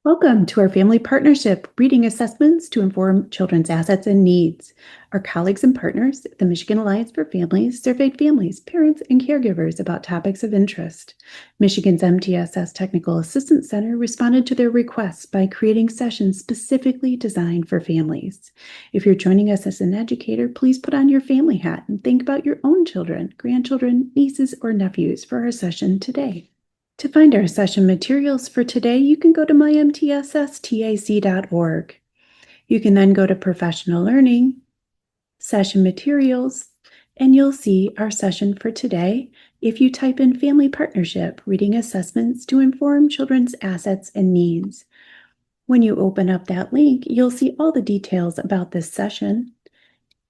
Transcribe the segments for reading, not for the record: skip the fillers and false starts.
Welcome to our family partnership reading assessments to inform children's assets and needs. Our colleagues and partners at the Michigan Alliance for Families surveyed families, parents, and caregivers about topics of interest. Michigan's MTSS Technical Assistance Center responded to their requests by creating sessions specifically designed for families. If you're joining us as an educator, please put on your family hat and think about your own children, grandchildren, nieces, or nephews for our session today. To find our session materials for today, you can go to mymtsstac.org. You can then go to Professional Learning, Session Materials, and you'll see our session for today if you type in Family Partnership Reading Assessments to Inform Children's Assets and Needs. When you open up that link, you'll see all the details about this session.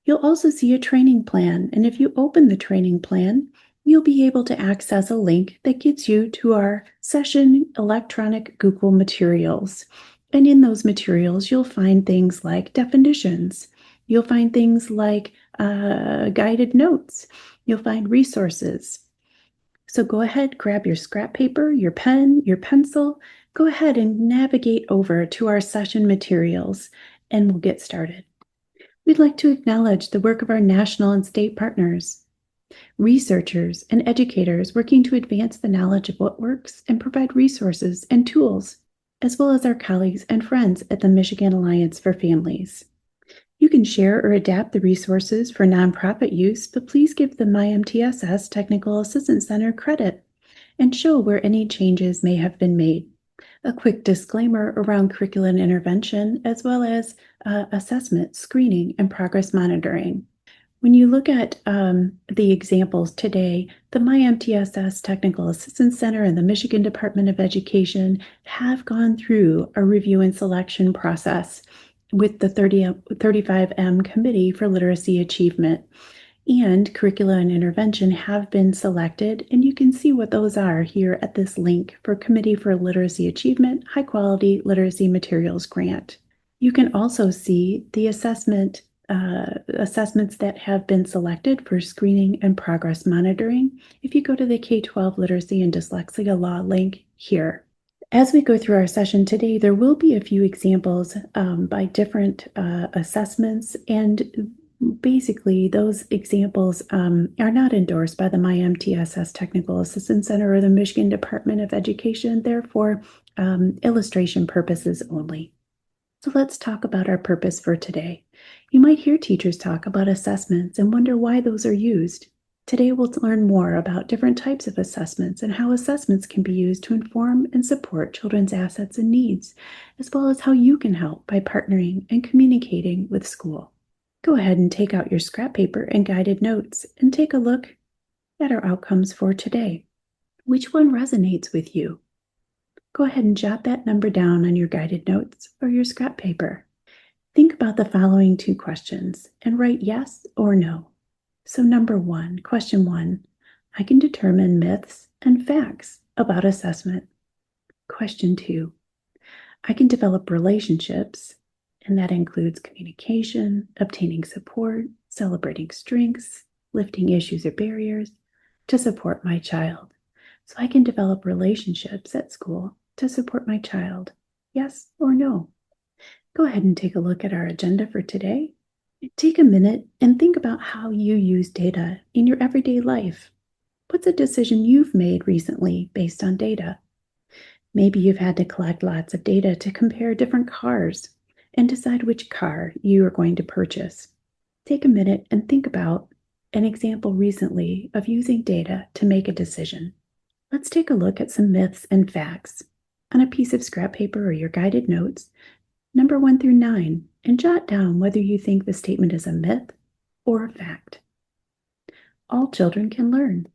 You'll also see a training plan, and if you open the training plan, you'll be able to access a link that gets you to our session electronic Google materials. And in those materials, you'll find things like definitions. You'll find things like guided notes. You'll find resources. So go ahead, grab your scrap paper, your pen, your pencil. Go ahead and navigate over to our session materials, and we'll get started. We'd like to acknowledge the work of our national and state partners, researchers, and educators working to advance the knowledge of what works and provide resources and tools, as well as our colleagues and friends at the Michigan Alliance for Families. You can share or adapt the resources for nonprofit use, but please give the MiMTSS Technical Assistance Center credit and show where any changes may have been made. A quick disclaimer around curriculum intervention, as well as assessment, screening, and progress monitoring. When you look at the examples today, the MiMTSS Technical Assistance Center and the Michigan Department of Education have gone through a review and selection process with the 35M Committee for Literacy Achievement. And curricula and intervention have been selected, and you can see what those are here at this link for Committee for Literacy Achievement High Quality Literacy Materials Grant. You can also see the assessments that have been selected for screening and progress monitoring if you go to the K-12 Literacy and Dyslexia Law link here. As we go through our session today, there will be a few examples by different assessments, and basically, those examples are not endorsed by the MiMTSS Technical Assistance Center or the Michigan Department of Education, therefore, illustration purposes only. So let's talk about our purpose for today. You might hear teachers talk about assessments and wonder why those are used. Today, we'll learn more about different types of assessments and how assessments can be used to inform and support children's assets and needs, as well as how you can help by partnering and communicating with school. Go ahead and take out your scrap paper and guided notes and take a look at our outcomes for today. Which one resonates with you? Go ahead and jot that number down on your guided notes or your scrap paper. Think about the following two questions and write yes or no. So question one, I can determine myths and facts about assessment. Question two, I can develop relationships, and that includes communication, obtaining support, celebrating strengths, lifting issues or barriers to support my child. So I can develop relationships at school to support my child. Yes or no? Go ahead and take a look at our agenda for today. Take a minute and think about how you use data in your everyday life. What's a decision you've made recently based on data? Maybe you've had to collect lots of data to compare different cars and decide which car you are going to purchase. Take a minute and think about an example recently of using data to make a decision. Let's take a look at some myths and facts on a piece of scrap paper or your guided notes, number 1 through 9, and jot down whether you think the statement is a myth or a fact. All children can learn.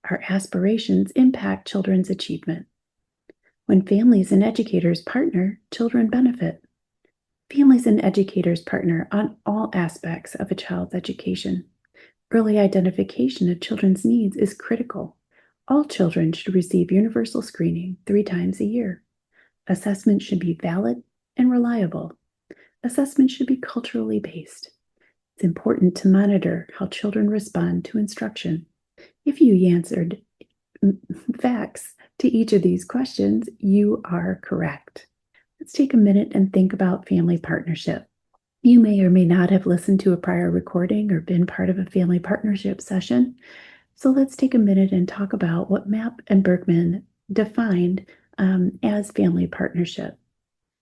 Our aspirations impact children's achievement. When families and educators partner, children benefit. Families and educators partner on all aspects of a child's education. Early identification of children's needs is critical. All children should receive universal screening 3 times a year. Assessment should be valid and reliable. Assessment should be culturally based. It's important to monitor how children respond to instruction. If you answered facts to each of these questions, you are correct. Let's take a minute and think about family partnership. You may or may not have listened to a prior recording or been part of a family partnership session. So let's take a minute and talk about what Mapp and Berkman defined as family partnership.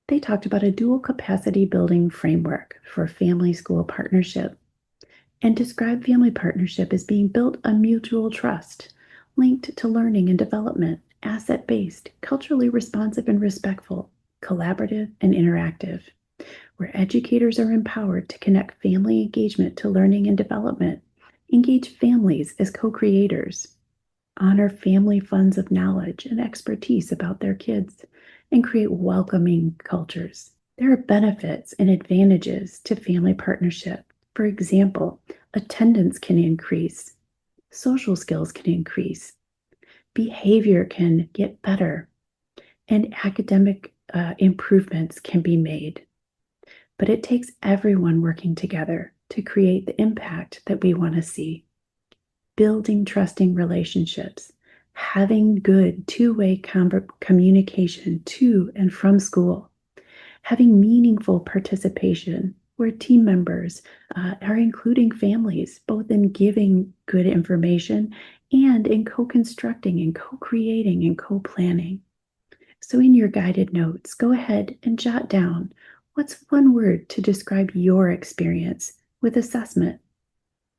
They talked about a dual capacity building framework for family school partnership and described family partnership as being built on mutual trust, linked to learning and development, asset-based, culturally responsive and respectful, collaborative and interactive, where educators are empowered to connect family engagement to learning and development, engage families as co-creators, honor family funds of knowledge and expertise about their kids, and create welcoming cultures. There are benefits and advantages to family partnership. For example, attendance can increase, social skills can increase, behavior can get better, and academic improvements can be made. But it takes everyone working together to create the impact that we want to see. Building trusting relationships, having good two-way communication to and from school, having meaningful participation where team members are including families, both in giving good information and in co-constructing and co-creating and co-planning. So in your guided notes, go ahead and jot down what's one word to describe your experience with assessment.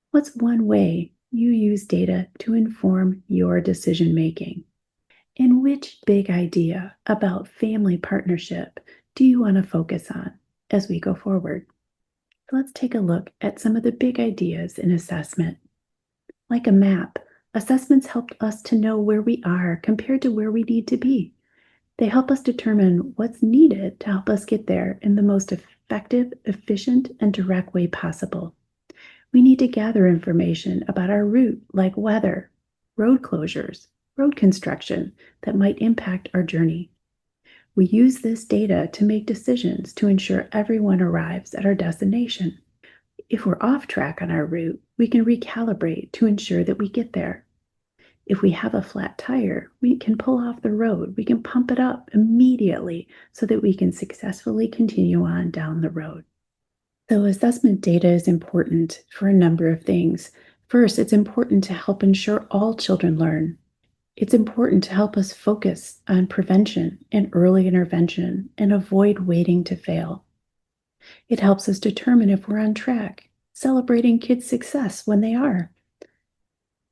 What's one way you use data to inform your decision making? And which big idea about family partnership do you want to focus on as we go forward? So let's take a look at some of the big ideas in assessment. Like a map, assessments help us to know where we are compared to where we need to be. They help us determine what's needed to help us get there in the most effective, efficient, and direct way possible. We need to gather information about our route, like weather, road closures, road construction that might impact our journey. We use this data to make decisions to ensure everyone arrives at our destination. If we're off track on our route, we can recalibrate to ensure that we get there. If we have a flat tire, we can pull off the road. We can pump it up immediately so that we can successfully continue on down the road. So assessment data is important for a number of things. First, it's important to help ensure all children learn. It's important to help us focus on prevention and early intervention and avoid waiting to fail. It helps us determine if we're on track, celebrating kids' success when they are.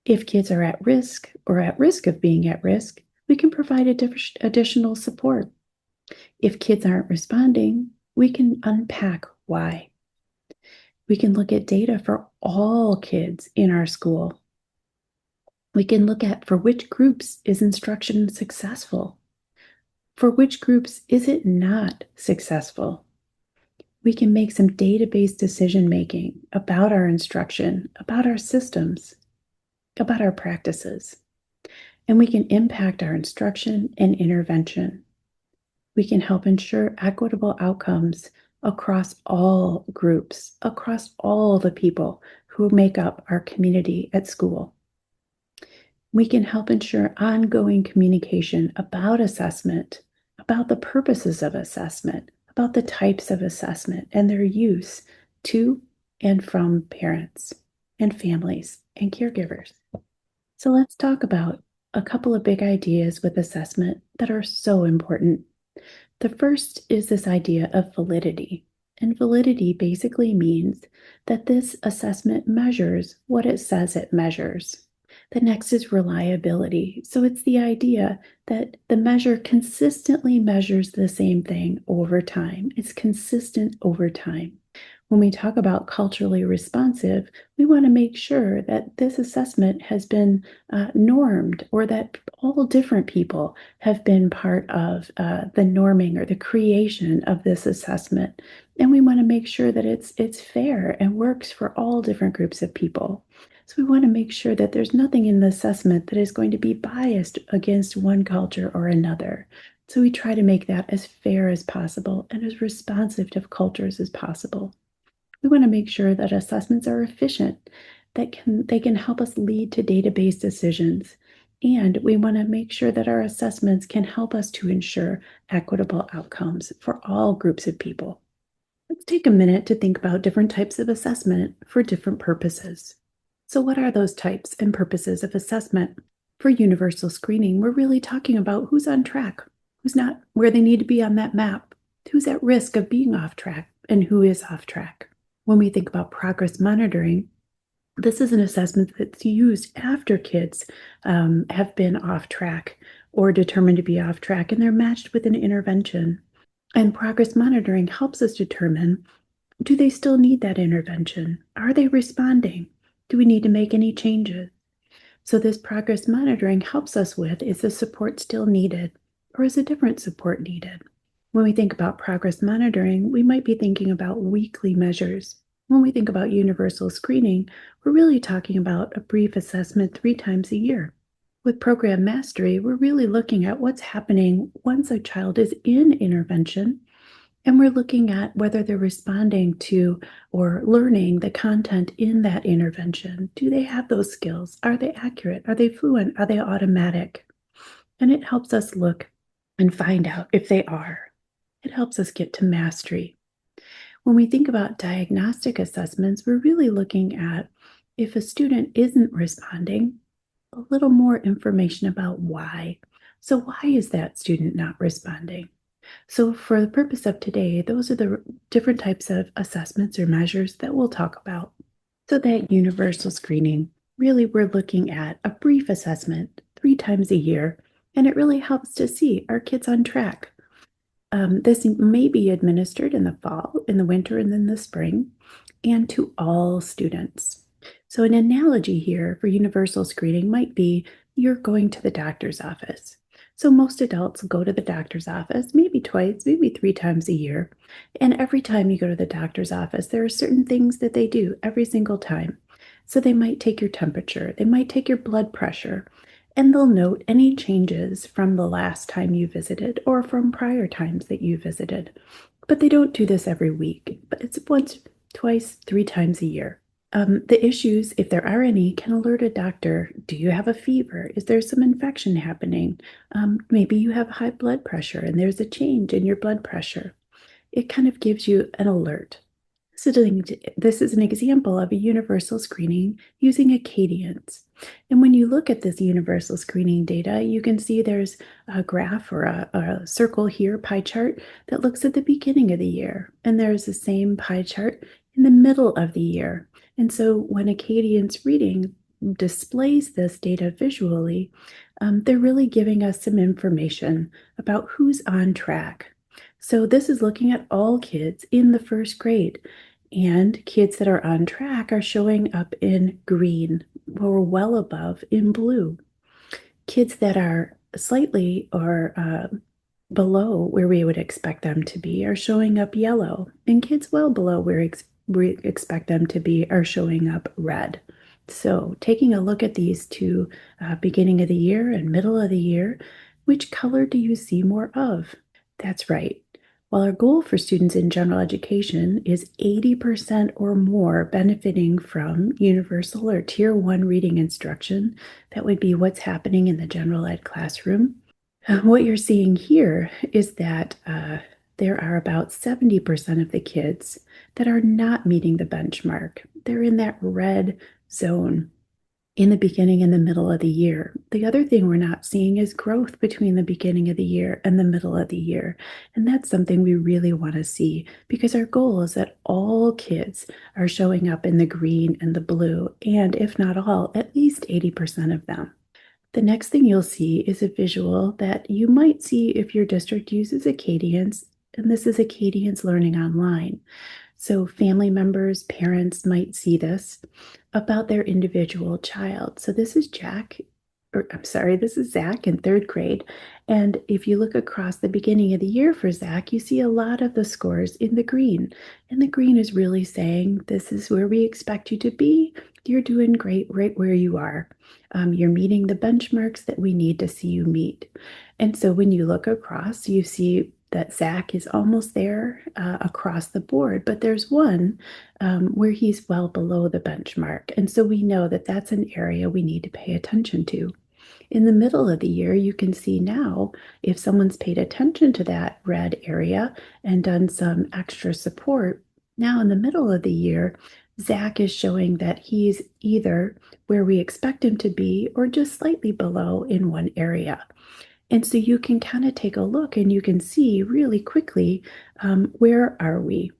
If kids are at risk or at risk of being at risk, we can provide additional support. If kids aren't responding, we can unpack why. We can look at data for all kids in our school. We can look at for which groups is instruction successful. For which groups is it not successful? We can make some data-based decision-making about our instruction, about our systems, about our practices. And we can impact our instruction and intervention. We can help ensure equitable outcomes across all groups, across all the people who make up our community at school. We can help ensure ongoing communication about assessment, about the purposes of assessment, about the types of assessment and their use to and from parents and families and caregivers. So let's talk about a couple of big ideas with assessment that are so important. The first is this idea of validity. And validity basically means that this assessment measures what it says it measures. The next is reliability. So it's the idea that the measure consistently measures the same thing over time. It's consistent over time. When we talk about culturally responsive, we want to make sure that this assessment has been normed, or that all different people have been part of the norming or the creation of this assessment. And we want to make sure that it's fair and works for all different groups of people. So we want to make sure that there's nothing in the assessment that is going to be biased against one culture or another. So we try to make that as fair as possible and as responsive to cultures as possible. We want to make sure that assessments are efficient, that they can help us lead to data-based decisions, And we want to make sure that our assessments can help us to ensure equitable outcomes for all groups of people. Let's take a minute to think about different types of assessment for different purposes. So, what are those types and purposes of assessment? For universal screening, we're really talking about who's on track, who's not where they need to be on that map, who's at risk of being off track, and who is off track. When we think about progress monitoring, this is an assessment that's used after kids have been off track or determined to be off track, and they're matched with an intervention. And progress monitoring helps us determine, do they still need that intervention? Are they responding? Do we need to make any changes? So this progress monitoring helps us with, is the support still needed or is a different support needed? When we think about progress monitoring, we might be thinking about weekly measures. When we think about universal screening, we're really talking about a brief assessment 3 times a year. With program mastery, we're really looking at what's happening once a child is in intervention, and we're looking at whether they're responding to or learning the content in that intervention. Do they have those skills? Are they accurate? Are they fluent? Are they automatic? And it helps us look and find out if they are. It helps us get to mastery. When we think about diagnostic assessments, we're really looking at, if a student isn't responding, a little more information about why. So why is that student not responding? So for the purpose of today, those are the different types of assessments or measures that we'll talk about. So that universal screening, really we're looking at a brief assessment 3 times a year, and it really helps to see, are kids on track? This may be administered in the fall, in the winter, and then the spring, and to all students. So an analogy here for universal screening might be, you're going to the doctor's office. So most adults go to the doctor's office maybe twice, maybe 3 times a year. And every time you go to the doctor's office, there are certain things that they do every single time. So they might take your temperature, they might take your blood pressure, and they'll note any changes from the last time you visited or from prior times that you visited. But they don't do this every week, but it's once, twice, 3 times a year. The issues, if there are any, can alert a doctor. Do you have a fever? Is there some infection happening? Maybe you have high blood pressure and there's a change in your blood pressure. It kind of gives you an alert. This is an example of a universal screening using Acadians. And when you look at this universal screening data, you can see there's a graph or a circle here, pie chart, that looks at the beginning of the year. And there's the same pie chart in the middle of the year. And so when Acadians reading displays this data visually, they're really giving us some information about who's on track. So this is looking at all kids in the first grade. And kids that are on track are showing up in green or well above in blue. Kids that are slightly or below where we would expect them to be are showing up yellow. And kids well below where we expect them to be are showing up red. So taking a look at these two, beginning of the year and middle of the year, which color do you see more of? That's right. While our goal for students in general education is 80% or more benefiting from universal or tier 1 reading instruction, that would be what's happening in the general ed classroom. What you're seeing here is that there are about 70% of the kids that are not meeting the benchmark. They're in that red zone in the beginning and the middle of the year. The other thing we're not seeing is growth between the beginning of the year and the middle of the year. And that's something we really want to see, because our goal is that all kids are showing up in the green and the blue, and if not all, at least 80% of them. The next thing you'll see is a visual that you might see if your district uses Acadians, and this is Acadians Learning Online. So family members, parents might see this about their individual child. So this is this is Zach in 3rd grade. And if you look across the beginning of the year for Zach, you see a lot of the scores in the green. And the green is really saying, this is where we expect you to be. You're doing great right where you are. You're meeting the benchmarks that we need to see you meet. And so when you look across, you see that Zach is almost there across the board, but there's one where he's well below the benchmark. And so we know that that's an area we need to pay attention to. In the middle of the year, you can see now if someone's paid attention to that red area and done some extra support. Now, in the middle of the year, Zach is showing that he's either where we expect him to be or just slightly below in one area. And so you can kind of take a look and you can see really quickly, where are we?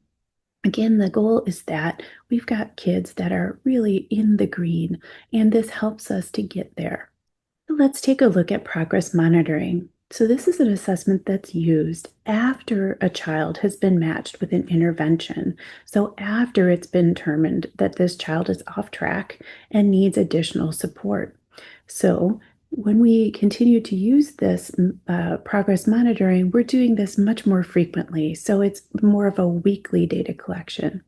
Again, the goal is that we've got kids that are really in the green, and this helps us to get there. Let's take a look at progress monitoring. So this is an assessment that's used after a child has been matched with an intervention. So after it's been determined that this child is off track and needs additional support. So when we continue to use this progress monitoring, we're doing this much more frequently. So it's more of a weekly data collection.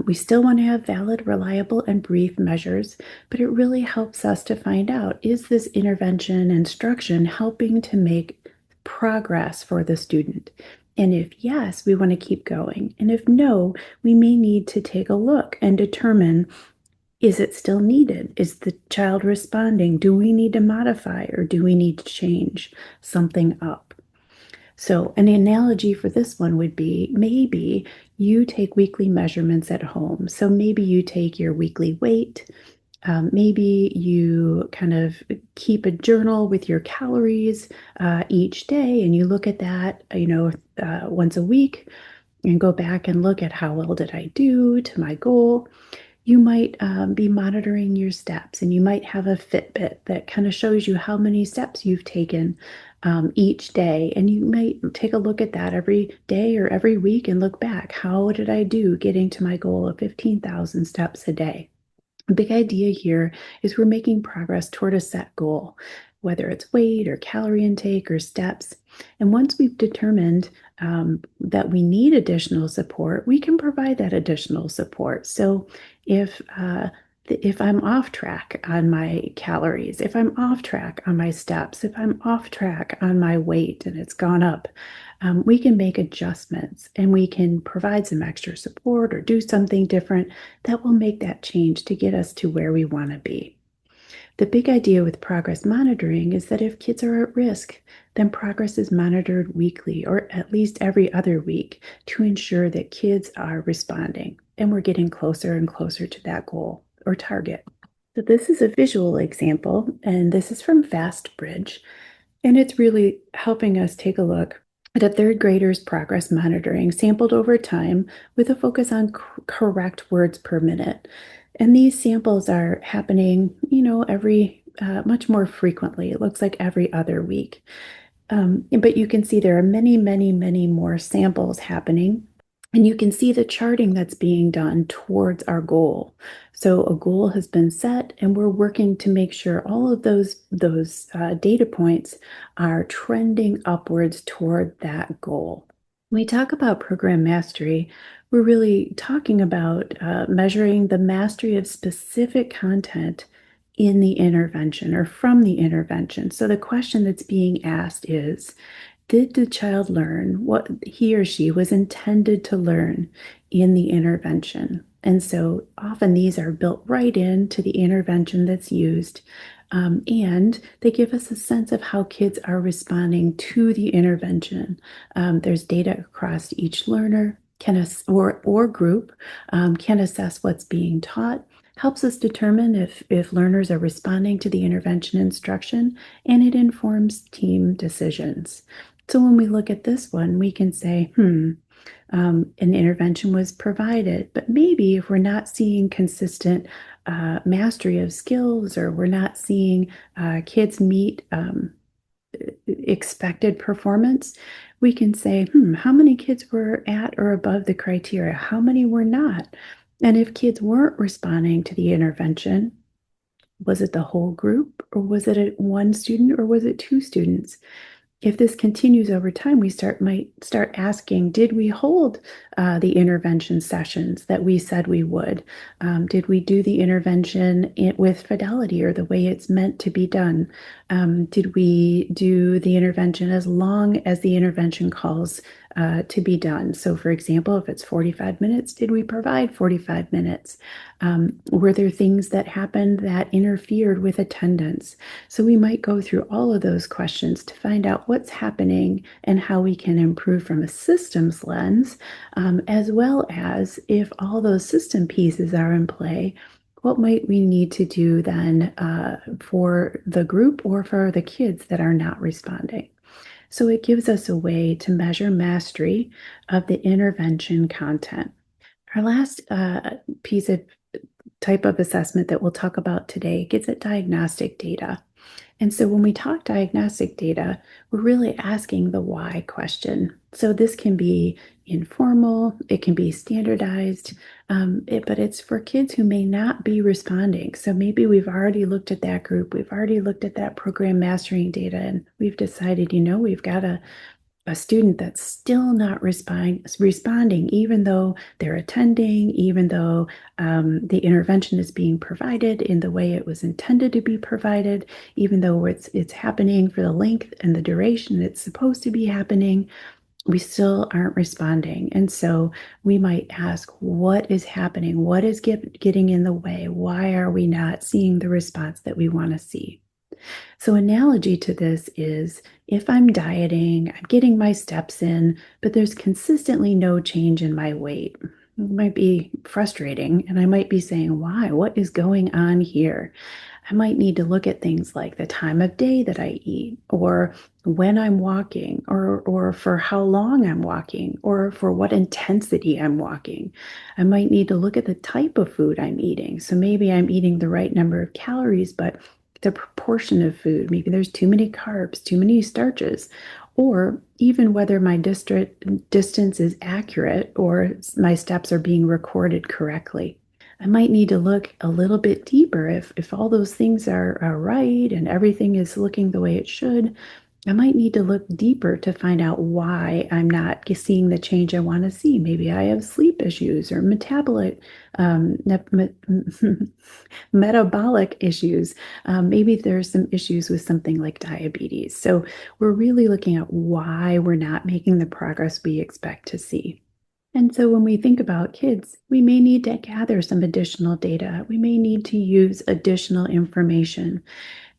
We still want to have valid, reliable, and brief measures, but it really helps us to find out, is this intervention instruction helping to make progress for the student? And if yes, we want to keep going. And if no, we may need to take a look and determine, is it still needed? Is the child responding? Do we need to modify or do we need to change something up? So an analogy for this one would be maybe you take weekly measurements at home. So maybe you take your weekly weight. Maybe you kind of keep a journal with your calories each day, and you look at that, once a week, and go back and look at how well did I do to my goal. You might be monitoring your steps, and you might have a Fitbit that kind of shows you how many steps you've taken each day. And you might take a look at that every day or every week and look back. How did I do getting to my goal of 15,000 steps a day? The big idea here is we're making progress toward a set goal, whether it's weight or calorie intake or steps. And once we've determined that we need additional support, we can provide that additional support. So if I'm off track on my calories, if I'm off track on my steps, if I'm off track on my weight and it's gone up, we can make adjustments and we can provide some extra support or do something different that will make that change to get us to where we want to be. The big idea with progress monitoring is that if kids are at risk, then progress is monitored weekly or at least every other week to ensure that kids are responding and we're getting closer and closer to that goal or target. So this is a visual example, and this is from FastBridge, and it's really helping us take a look at a third grader's progress monitoring sampled over time with a focus on correct words per minute. And these samples are happening, every much more frequently. It looks like every other week. But you can see there are many, many, many more samples happening. And you can see the charting that's being done towards our goal. So a goal has been set, and we're working to make sure all of those data points are trending upwards toward that goal. When we talk about program mastery, we're really talking about measuring the mastery of specific content in the intervention or from the intervention. So the question that's being asked is, did the child learn what he or she was intended to learn in the intervention? And so often these are built right into the intervention that's used. And they give us a sense of how kids are responding to the intervention. There's data across each learner or group can assess what's being taught, helps us determine if learners are responding to the intervention instruction, and it informs team decisions. So when we look at this one, we can say, an intervention was provided, but maybe if we're not seeing consistent mastery of skills, or we're not seeing kids meet expected performance, we can say, how many kids were at or above the criteria? How many were not? And if kids weren't responding to the intervention, was it the whole group, or was it one student, or was it two students? If this continues over time, we might start asking, did we hold the intervention sessions that we said we would? Did we do the intervention with fidelity or the way it's meant to be done? Did we do the intervention as long as the intervention calls to be done? So, for example, if it's 45 minutes, did we provide 45 minutes? Were there things that happened that interfered with attendance? So we might go through all of those questions to find out what's happening and how we can improve from a systems lens, as well as if all those system pieces are in play, what might we need to do then for the group or for the kids that are not responding? So it gives us a way to measure mastery of the intervention content. Our last piece of type of assessment that we'll talk about today gets at diagnostic data. And so when we talk diagnostic data, we're really asking the why question. So this can be informal, it can be standardized, but it's for kids who may not be responding. So maybe we've already looked at that group, we've already looked at that program mastering data, and we've decided, we've got a student that's still not responding, even though they're attending, even though the intervention is being provided in the way it was intended to be provided, even though it's happening for the length and the duration it's supposed to be happening, we still aren't responding. And so we might ask, what is happening? What is getting in the way? Why are we not seeing the response that we want to see? So, analogy to this is if I'm dieting, I'm getting my steps in, but there's consistently no change in my weight. It might be frustrating, and I might be saying, why? What is going on here? I might need to look at things like the time of day that I eat, or when I'm walking, or for how long I'm walking, or for what intensity I'm walking. I might need to look at the type of food I'm eating. So maybe I'm eating the right number of calories, but the proportion of food, maybe there's too many carbs, too many starches, or even whether my distance is accurate or my steps are being recorded correctly. I might need to look a little bit deeper if all those things are right and everything is looking the way it should. I might need to look deeper to find out why I'm not seeing the change I want to see. Maybe I have sleep issues or metabolic issues. Maybe there's some issues with something like diabetes. So we're really looking at why we're not making the progress we expect to see. And so when we think about kids, we may need to gather some additional data. We may need to use additional information.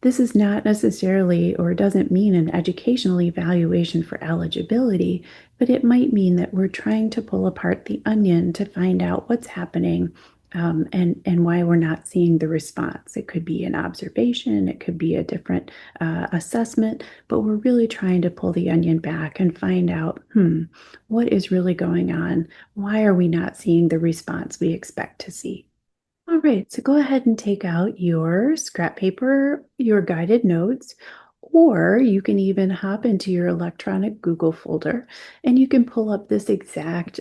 This is not necessarily or doesn't mean an educational evaluation for eligibility, but it might mean that we're trying to pull apart the onion to find out what's happening, and why we're not seeing the response. It could be an observation, it could be a different assessment, but we're really trying to pull the onion back and find out, what is really going on? Why are we not seeing the response we expect to see? All right, so go ahead and take out your scrap paper, your guided notes, or you can even hop into your electronic Google folder and you can pull up this exact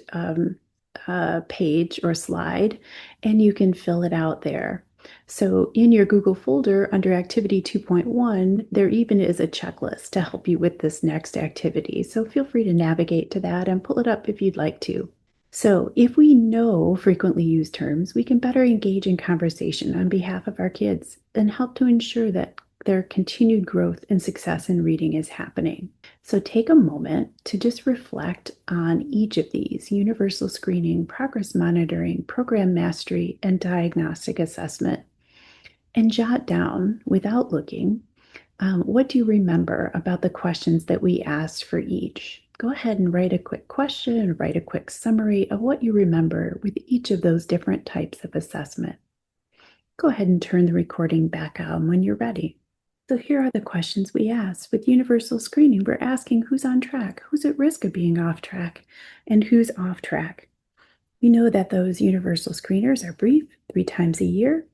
page or slide and you can fill it out there. So in your Google folder under Activity 2.1, there even is a checklist to help you with this next activity. So feel free to navigate to that and pull it up if you'd like to. So, if we know frequently used terms, we can better engage in conversation on behalf of our kids and help to ensure that their continued growth and success in reading is happening. So, take a moment to just reflect on each of these: universal screening, progress monitoring, program mastery, and diagnostic assessment, and jot down without looking, what do you remember about the questions that we asked for each? Go ahead and write a quick question, write a quick summary of what you remember with each of those different types of assessment. Go ahead and turn the recording back on when you're ready. So here are the questions we asked. With universal screening, we're asking who's on track, who's at risk of being off track, and who's off track. We know that those universal screeners are brief, 3 times a year,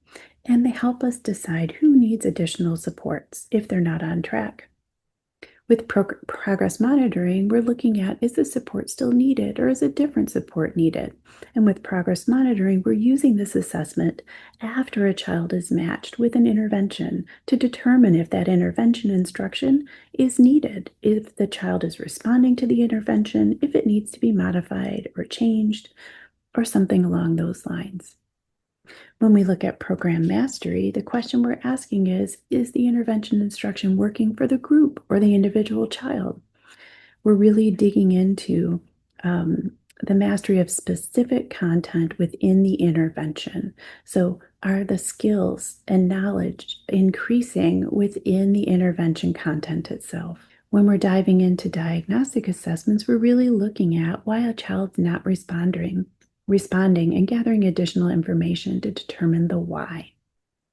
and they help us decide who needs additional supports if they're not on track. With progress monitoring, we're looking at, is the support still needed or is a different support needed? And with progress monitoring, we're using this assessment after a child is matched with an intervention to determine if that intervention instruction is needed, if the child is responding to the intervention, if it needs to be modified or changed, or something along those lines. When we look at program mastery, the question we're asking is the intervention instruction working for the group or the individual child? We're really digging into the mastery of specific content within the intervention. So, are the skills and knowledge increasing within the intervention content itself? When we're diving into diagnostic assessments, we're really looking at why a child's not responding and gathering additional information to determine the why.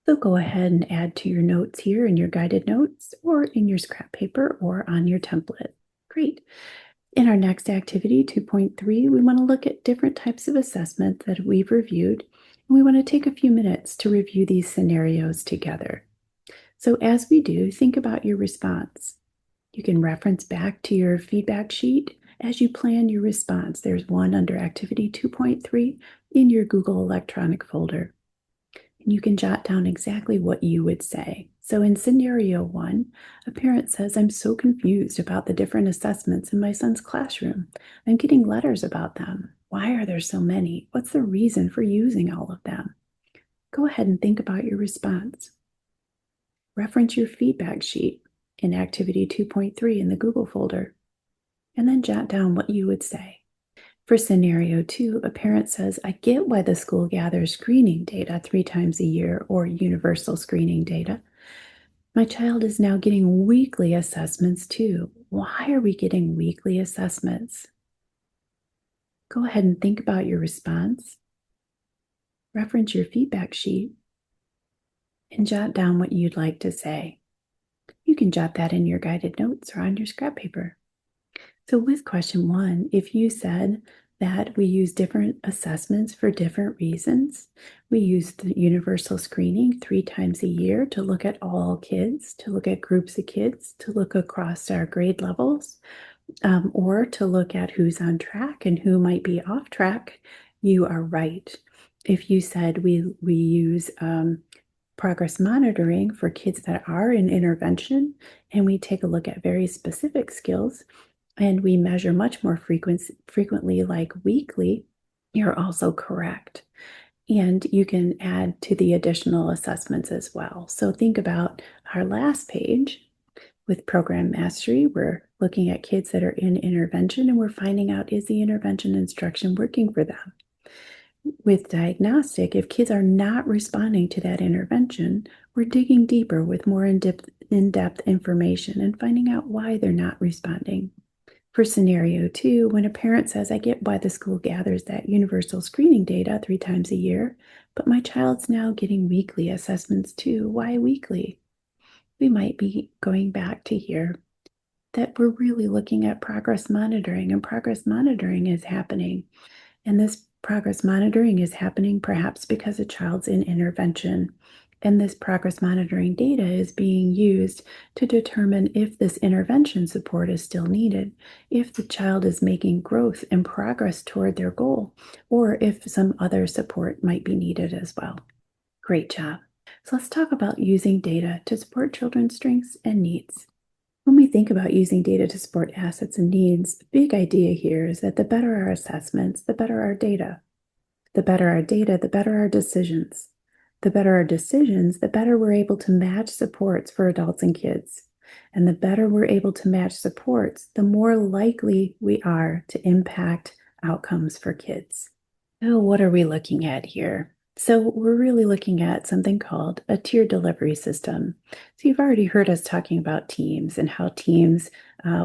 So go ahead and add to your notes here in your guided notes or in your scrap paper or on your template. Great. In our next activity, 2.3, we want to look at different types of assessment that we've reviewed, and we want to take a few minutes to review these scenarios together. So as we do, think about your response. You can reference back to your feedback sheet as you plan your response. There's one under Activity 2.3 in your Google Electronic folder. And you can jot down exactly what you would say. So in scenario 1, a parent says, I'm so confused about the different assessments in my son's classroom. I'm getting letters about them. Why are there so many? What's the reason for using all of them? Go ahead and think about your response. Reference your feedback sheet in Activity 2.3 in the Google folder, and then jot down what you would say. For scenario 2, a parent says, I get why the school gathers screening data 3 times a year or universal screening data. My child is now getting weekly assessments too. Why are we getting weekly assessments? Go ahead and think about your response. Reference your feedback sheet and jot down what you'd like to say. You can jot that in your guided notes or on your scrap paper. So with question 1, if you said that we use different assessments for different reasons, we use the universal screening 3 times a year to look at all kids, to look at groups of kids, to look across our grade levels, or to look at who's on track and who might be off track, you are right. If you said we use progress monitoring for kids that are in intervention, and we take a look at very specific skills, and we measure much more frequently, like weekly, you're also correct. And you can add to the additional assessments as well. So think about our last page with program mastery. We're looking at kids that are in intervention, and we're finding out, is the intervention instruction working for them? With diagnostic, if kids are not responding to that intervention, we're digging deeper with more in-depth information and finding out why they're not responding. For scenario 2, when a parent says, I get why the school gathers that universal screening data 3 times a year, but my child's now getting weekly assessments too. Why weekly? We might be going back to here that we're really looking at progress monitoring, and progress monitoring is happening. And this progress monitoring is happening perhaps because a child's in intervention. And this progress monitoring data is being used to determine if this intervention support is still needed, if the child is making growth and progress toward their goal, or if some other support might be needed as well. Great job. So let's talk about using data to support children's strengths and needs. When we think about using data to support assets and needs, the big idea here is that the better our assessments, the better our data. The better our data, the better our decisions. The better our decisions, the better we're able to match supports for adults and kids. And the better we're able to match supports, the more likely we are to impact outcomes for kids. So what are we looking at here? So we're really looking at something called a tiered delivery system. So you've already heard us talking about teams and how teams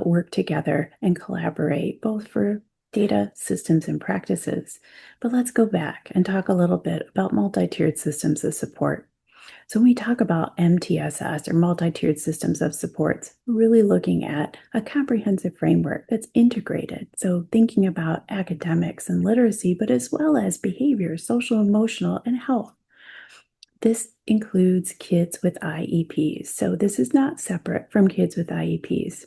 work together and collaborate, both for data, systems, and practices. But let's go back and talk a little bit about multi-tiered systems of support. So when we talk about MTSS, or multi-tiered systems of supports, we're really looking at a comprehensive framework that's integrated. So thinking about academics and literacy, but as well as behavior, social, emotional, and health. This includes kids with IEPs. So this is not separate from kids with IEPs.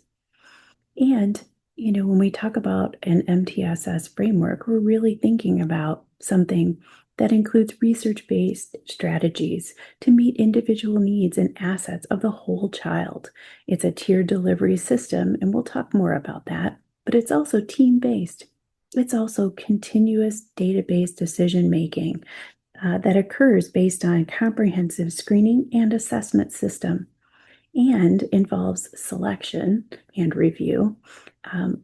And, when we talk about an MTSS framework, we're really thinking about something that includes research-based strategies to meet individual needs and assets of the whole child. It's a tiered delivery system, and we'll talk more about that, but it's also team-based. It's also continuous data-based decision-making that occurs based on comprehensive screening and assessment system and involves selection and review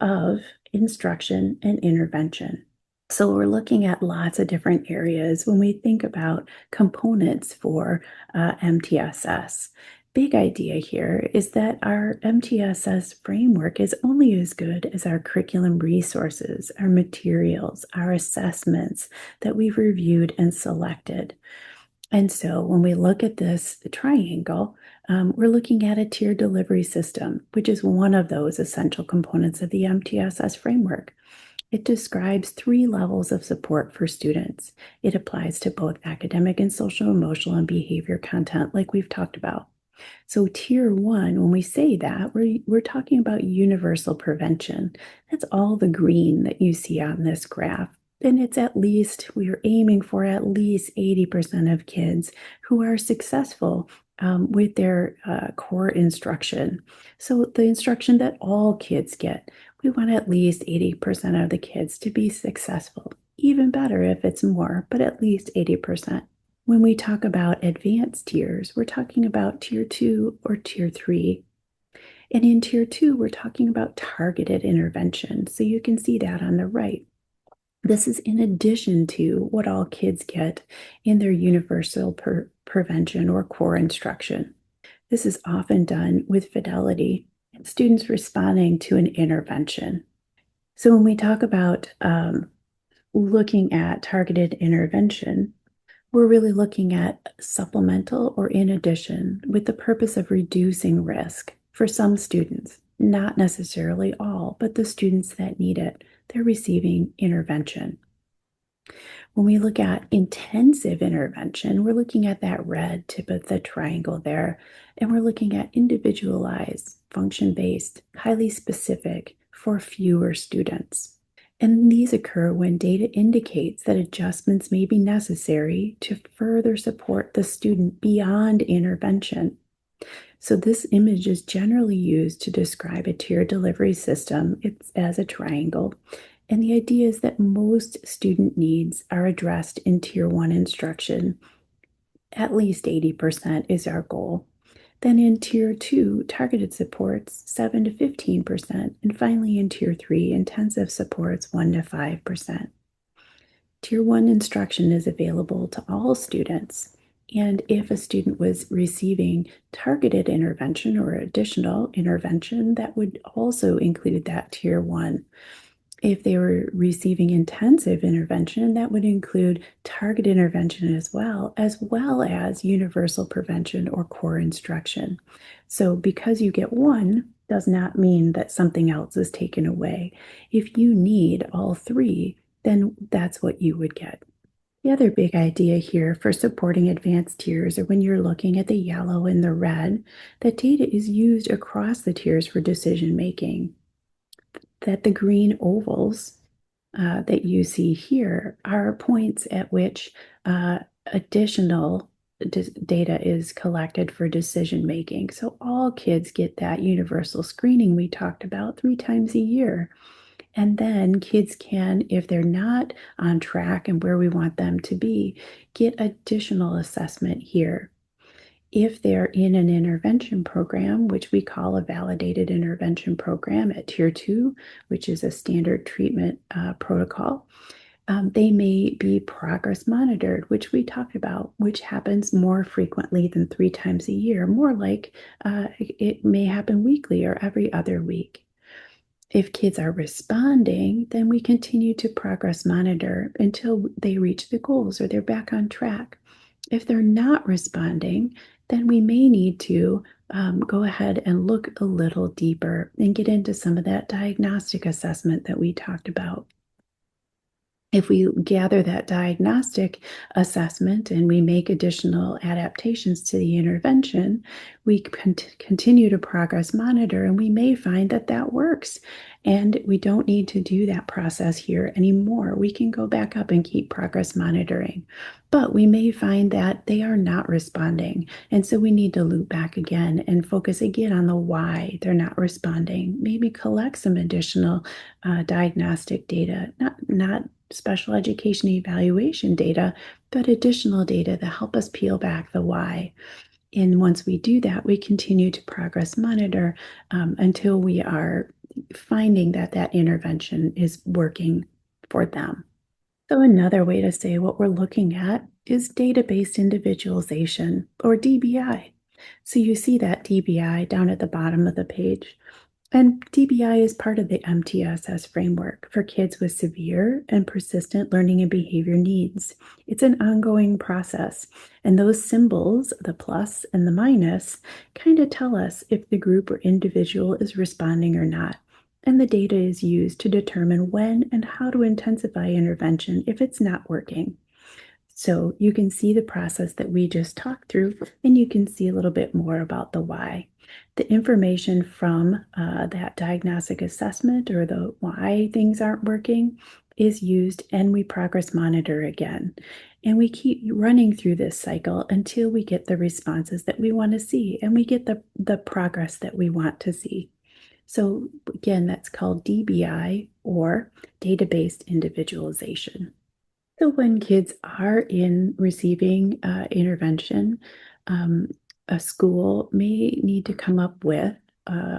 of instruction and intervention. So we're looking at lots of different areas when we think about components for MTSS. Big idea here is that our MTSS framework is only as good as our curriculum resources, our materials, our assessments that we've reviewed and selected. And so when we look at this triangle, we're looking at a tiered delivery system, which is one of those essential components of the MTSS framework. It describes 3 levels of support for students. It applies to both academic and social, emotional, and behavior content, like we've talked about. So, tier 1, when we say that, we're talking about universal prevention. That's all the green that you see on this graph. And it's we're aiming for at least 80% of kids who are successful with their core instruction. So, the instruction that all kids get, we want at least 80% of the kids to be successful. Even better if it's more, but at least 80%. When we talk about advanced tiers, we're talking about tier 2 or tier 3. And in tier 2, we're talking about targeted intervention. So you can see that on the right. This is in addition to what all kids get in their universal prevention or core instruction. This is often done with fidelity and students responding to an intervention. So when we talk about looking at targeted intervention, we're really looking at supplemental or in addition with the purpose of reducing risk for some students, not necessarily all, but the students that need it. They're receiving intervention. When we look at intensive intervention, we're looking at that red tip of the triangle there, and we're looking at individualized, function-based, highly specific for fewer students. And these occur when data indicates that adjustments may be necessary to further support the student beyond intervention. So this image is generally used to describe a tiered delivery system. It's as a triangle. And the idea is that most student needs are addressed in tier 1 instruction. At least 80% is our goal. Then in tier 2, targeted supports 7 to 15%, and finally in tier 3, intensive supports 1 to 5%. Tier 1 instruction is available to all students, and if a student was receiving targeted intervention or additional intervention, that would also include that tier 1. If they were receiving intensive intervention, that would include target intervention as well as universal prevention or core instruction. So because you get one does not mean that something else is taken away. If you need all 3, then that's what you would get. The other big idea here for supporting advanced tiers, or when you're looking at the yellow and the red, that data is used across the tiers for decision making. That the green ovals that you see here are points at which additional data is collected for decision making. So all kids get that universal screening we talked about 3 times a year. And then kids can, if they're not on track and where we want them to be, get additional assessment here. If they're in an intervention program, which we call a validated intervention program at tier 2, which is a standard treatment protocol, they may be progress monitored, which we talked about, which happens more frequently than 3 times a year, more like it may happen weekly or every other week. If kids are responding, then we continue to progress monitor until they reach the goals or they're back on track. If they're not responding, then we may need to go ahead and look a little deeper and get into some of that diagnostic assessment that we talked about. If we gather that diagnostic assessment and we make additional adaptations to the intervention, we continue to progress monitor, and we may find that that works. And we don't need to do that process here anymore. We can go back up and keep progress monitoring. But we may find that they are not responding. And so we need to loop back again and focus again on the why they're not responding. Maybe collect some additional diagnostic data, not special education evaluation data, but additional data that help us peel back the why. And once we do that, we continue to progress monitor until we are finding that that intervention is working for them. So another way to say what we're looking at is data-based individualization, or DBI. So you see that DBI down at the bottom of the page. And DBI is part of the MTSS framework for kids with severe and persistent learning and behavior needs. It's an ongoing process, and those symbols, the plus and the minus, kind of tell us if the group or individual is responding or not. And the data is used to determine when and how to intensify intervention if it's not working. So you can see the process that we just talked through, and you can see a little bit more about the why. The information from that diagnostic assessment, or the why things aren't working, is used, and we progress monitor again. And we keep running through this cycle until we get the responses that we want to see, and we get the progress that we want to see. So again, that's called DBI, or data-based individualization. So when kids are in receiving intervention, a school may need to come up with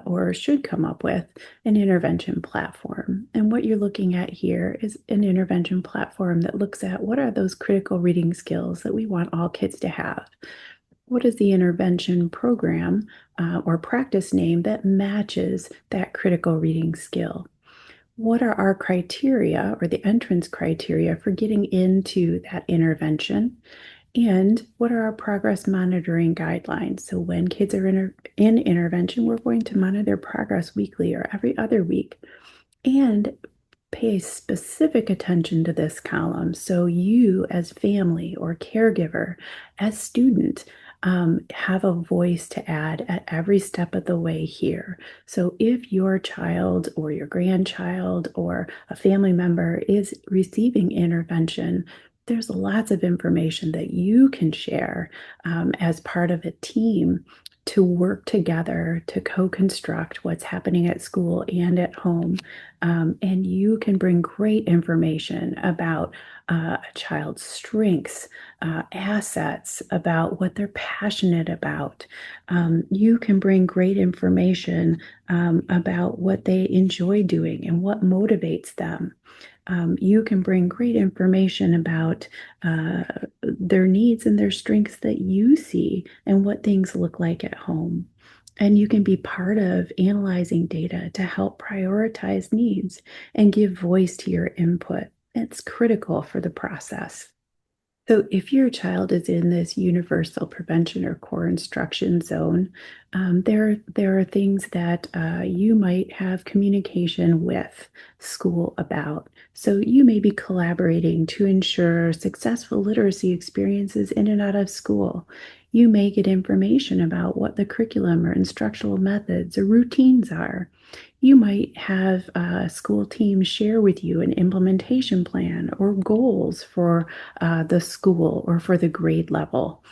or should come up with an intervention platform. And what you're looking at here is an intervention platform that looks at what are those critical reading skills that we want all kids to have. What is the intervention program or practice name that matches that critical reading skill? What are our criteria, or the entrance criteria, for getting into that intervention? And what are our progress monitoring guidelines? So when kids are in intervention, we're going to monitor their progress weekly or every other week. And pay specific attention to this column. So you, as family or caregiver, as student, have a voice to add at every step of the way here. So if your child or your grandchild or a family member is receiving intervention, there's lots of information that you can share as part of a team to work together to co-construct what's happening at school and at home. And you can bring great information about a child's strengths, assets, about what they're passionate about. You can bring great information about what they enjoy doing and what motivates them. You can bring great information about their needs and their strengths that you see and what things look like at home. And you can be part of analyzing data to help prioritize needs and give voice to your input. It's critical for the process. So if your child is in this universal prevention or core instruction zone, there are things that you might have communication with school about. So you may be collaborating to ensure successful literacy experiences in and out of school. You may get information about what the curriculum or instructional methods or routines are. You might have a school team share with you an implementation plan or goals for the school or for the grade level.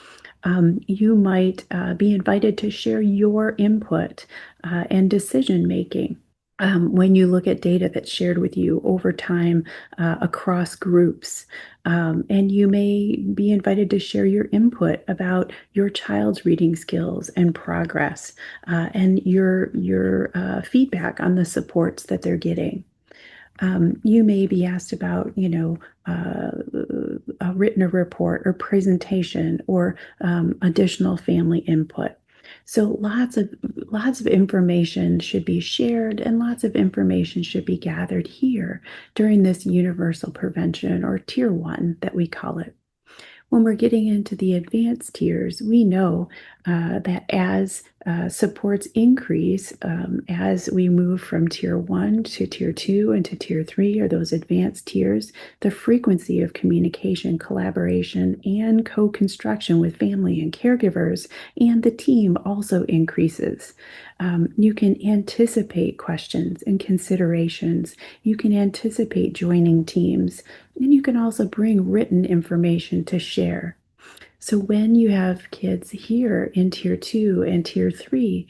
You might be invited to share your input and decision making. When you look at data that's shared with you over time across groups. And you may be invited to share your input about your child's reading skills and progress and your feedback on the supports that they're getting. You may be asked about, a written report or presentation or additional family input. So lots of information should be shared, and lots of information should be gathered here during this universal prevention, or tier 1 that we call it. When we're getting into the advanced tiers, we know that as Supports increase as we move from tier 1 to tier 2 and to tier 3, or those advanced tiers. The frequency of communication, collaboration, and co-construction with family and caregivers and the team also increases. You can anticipate questions and considerations. You can anticipate joining teams, and you can also bring written information to share. So when you have kids here in tier 2 and tier 3,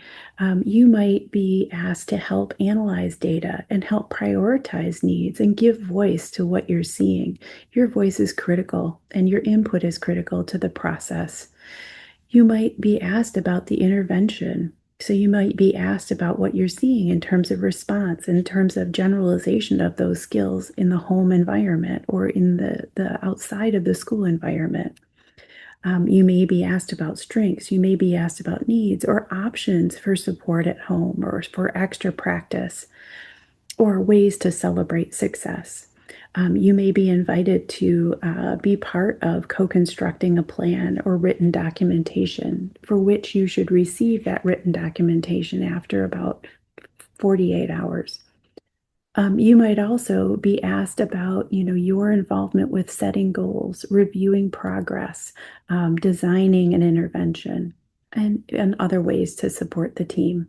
you might be asked to help analyze data and help prioritize needs and give voice to what you're seeing. Your voice is critical and your input is critical to the process. You might be asked about the intervention. So you might be asked about what you're seeing in terms of response, in terms of generalization of those skills in the home environment or in the outside of the school environment. You may be asked about strengths. You may be asked about needs or options for support at home or for extra practice or ways to celebrate success. You may be invited to be part of co-constructing a plan or written documentation for which you should receive that written documentation after about 48 hours. You might also be asked about, your involvement with setting goals, reviewing progress, designing an intervention, and other ways to support the team.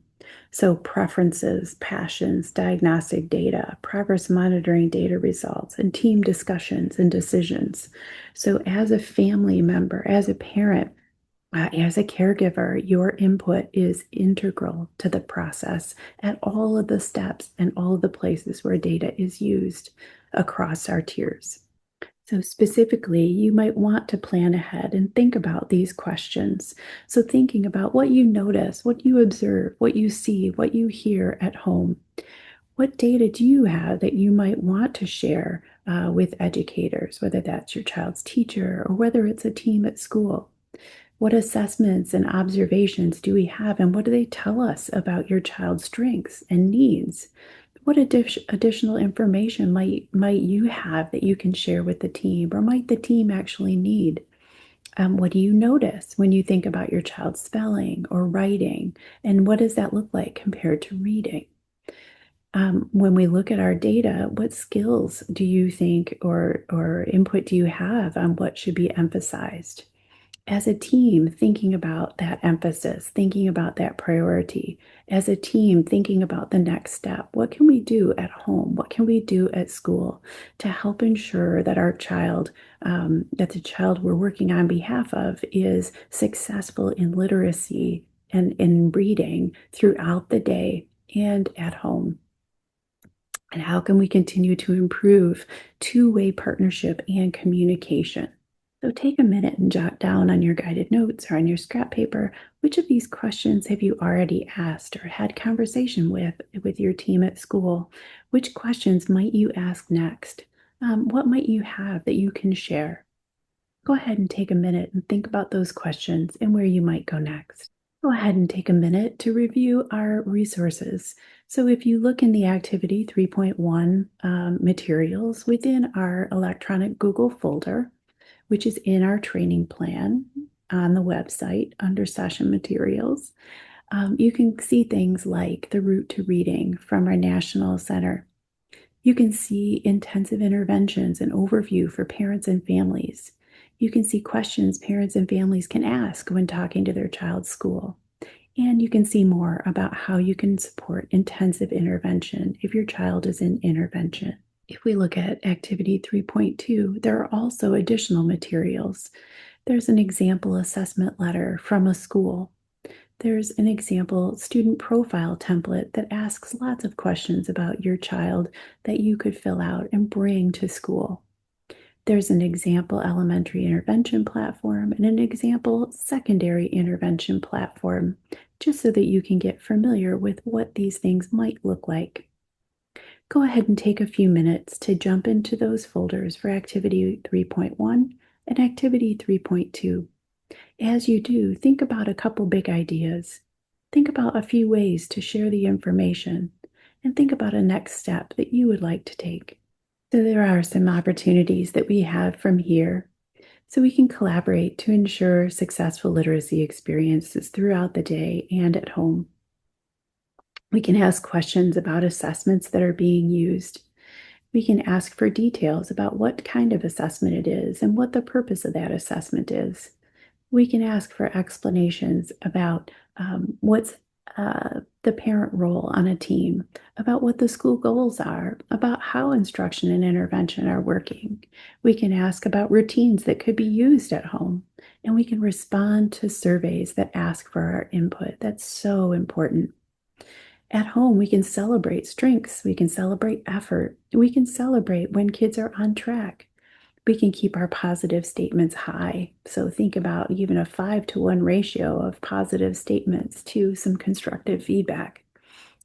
So preferences, passions, diagnostic data, progress monitoring data results, and team discussions and decisions. So as a family member, as a parent, as a caregiver, your input is integral to the process at all of the steps and all of the places where data is used across our tiers. So specifically, you might want to plan ahead and think about these questions. So thinking about what you notice, what you observe, what you see, what you hear at home. What data do you have that you might want to share with educators, whether that's your child's teacher or whether it's a team at school? What assessments and observations do we have, and what do they tell us about your child's strengths and needs? What additional information might you have that you can share with the team, or might the team actually need? What do you notice when you think about your child's spelling or writing, and what does that look like compared to reading? When we look at our data, what skills do you think or input do you have on what should be emphasized? As a team, thinking about that emphasis, thinking about that priority, as a team, thinking about the next step. What can we do at home? What can we do at school to help ensure that our child, that the child we're working on behalf of, is successful in literacy and in reading throughout the day and at home? And how can we continue to improve two-way partnership and communication? So take a minute and jot down on your guided notes or on your scrap paper, which of these questions have you already asked or had conversation with your team at school? Which questions might you ask next? What might you have that you can share? Go ahead and take a minute and think about those questions and where you might go next. Go ahead and take a minute to review our resources. So if you look in the Activity 3.1 materials within our electronic Google folder, which is in our training plan on the website under session materials, you can see things like the route to reading from our National Center. You can see intensive interventions and overview for parents and families. You can see questions parents and families can ask when talking to their child's school. And you can see more about how you can support intensive intervention if your child is in intervention. If we look at Activity 3.2, there are also additional materials. There's an example assessment letter from a school. There's an example student profile template that asks lots of questions about your child that you could fill out and bring to school. There's an example elementary intervention platform and an example secondary intervention platform, just so that you can get familiar with what these things might look like. Go ahead and take a few minutes to jump into those folders for Activity 3.1 and Activity 3.2. As you do, think about a couple big ideas. Think about a few ways to share the information, and think about a next step that you would like to take. So there are some opportunities that we have from here. so we can collaborate to ensure successful literacy experiences throughout the day and at home. We can ask questions about assessments that are being used. We can ask for details about what kind of assessment it is and what the purpose of that assessment is. We can ask for explanations about what's the parent role on a team, about what the school goals are, about how instruction and intervention are working. We can ask about routines that could be used at home, and we can respond to surveys that ask for our input. That's so important. At home, we can celebrate strengths, we can celebrate effort, we can celebrate when kids are on track. We can keep our positive statements high. So think about even a 5-to-1 ratio of positive statements to some constructive feedback.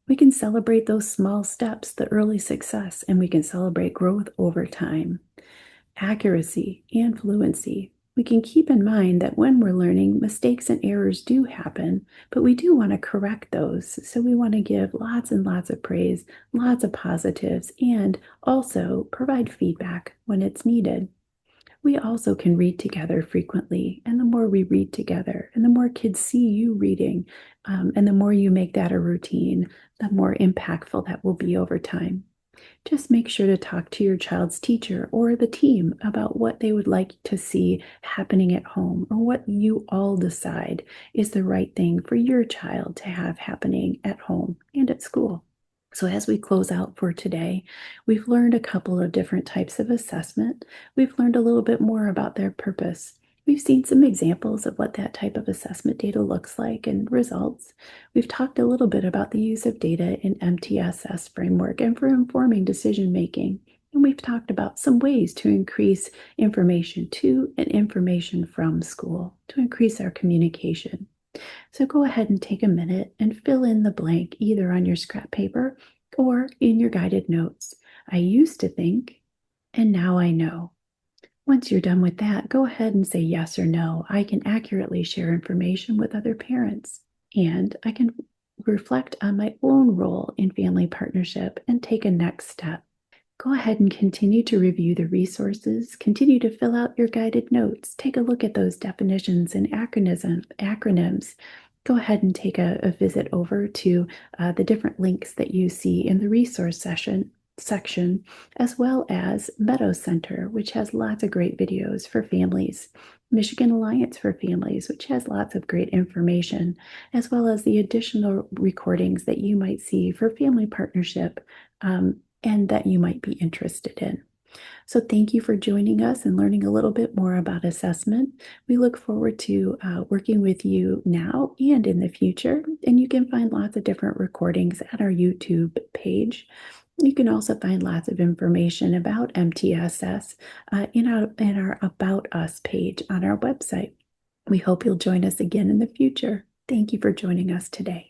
We can celebrate those small steps, the early success, and we can celebrate growth over time. Accuracy and fluency. We can keep in mind that when we're learning, mistakes and errors do happen, but we do want to correct those. So we want to give lots and lots of praise, lots of positives, and also provide feedback when it's needed. We also can read together frequently, and the more we read together, and the more kids see you reading, and the more you make that a routine, the more impactful that will be over time. Just make sure to talk to your child's teacher or the team about what they would like to see happening at home, or what you all decide is the right thing for your child to have happening at home and at school. So as we close out for today, we've learned a couple of different types of assessment. We've learned a little bit more about their purpose. We've seen some examples of what that type of assessment data looks like and results. We've talked a little bit about the use of data in MTSS framework and for informing decision making. And we've talked about some ways to increase information to and information from school to increase our communication. So go ahead and take a minute and fill in the blank either on your scrap paper or in your guided notes. I used to think, and now I know. Once you're done with that, go ahead and say yes or no. I can accurately share information with other parents, and I can reflect on my own role in family partnership and take a next step. Go ahead and continue to review the resources, continue to fill out your guided notes, take a look at those definitions and acronyms. Go ahead and take a visit over to the different links that you see in the resource section, as well as Meadow Center, which has lots of great videos for families. Michigan Alliance for Families, which has lots of great information, as well as the additional recordings that you might see for family partnership and that you might be interested in. So thank you for joining us and learning a little bit more about assessment. We look forward to working with you now and in the future, and you can find lots of different recordings at our YouTube page. You can also find lots of information about MTSS in our About Us page on our website. We hope you'll join us again in the future. Thank you for joining us today.